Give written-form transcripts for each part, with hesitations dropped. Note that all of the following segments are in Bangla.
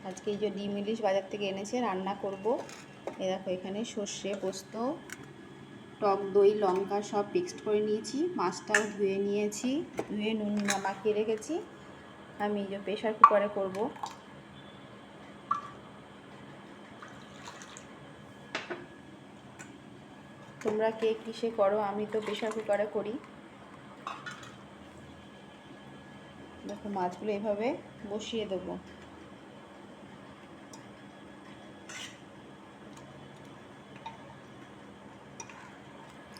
আজকে এই যে ডিম ইলিশ বাজার থেকে এনেছে, রান্না করব। এ দেখো এখানে সর্ষে, পোস্ত, টক দই, লঙ্কা সব মিক্সড করে নিয়েছি। মাছটাও ধুয়ে নিয়েছি, ধুয়ে নুন মাখিয়ে রেখেছি। আমি এই যে প্রেশার কুকারে করব। তোমরা কে কিসে করো? আমি তো প্রেশার কুকারে করি। দেখো মাছগুলো এভাবে বসিয়ে দেবো।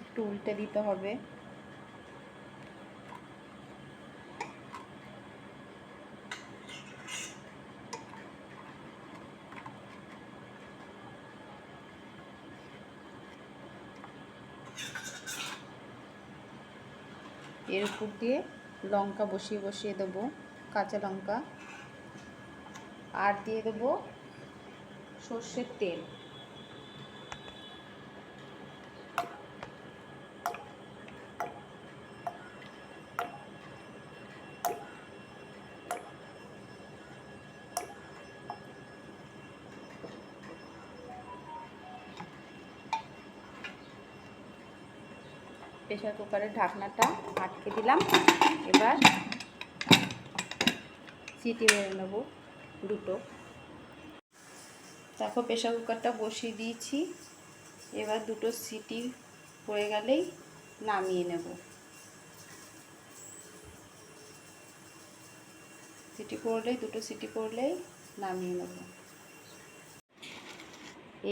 একটু উল্টে দিতে হবে। এর উপর দিয়ে লঙ্কা বসিয়ে বসিয়ে দেবো, কাঁচা লঙ্কা, আর দিয়ে দেবো সর্ষের তেল। প্রেশার কুকারের ঢাকনাটা আটকে দিলাম। এবার সিটি মেরে নেব দুটো। দেখো প্রেশার কুকারটা বসিয়ে দিয়েছি। এবার দুটো সিটি পড়ে গেলেই নামিয়ে নেব। দুটো সিটি পড়লেই নামিয়ে নেব।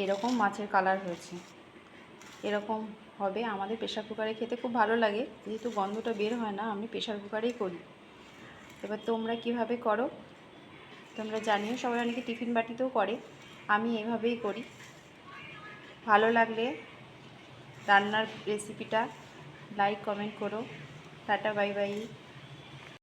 এরকম মাছের কালার হয়েছে, এরকম হবে। আমাদের প্রেশার কুকারে খেতে খুব ভালো লাগে, যেহেতু গন্ধটা বের হয় না, আমি প্রেশার কুকারেই করি। এবার তোমরা কিভাবে করো তোমরা জানিও। সবাই অনেকে টিফিন বাটিতেও করে, আমি এভাবেই করি। ভালো লাগলে রান্নার রেসিপিটা লাইক কমেন্ট করো। Tata, bye bye.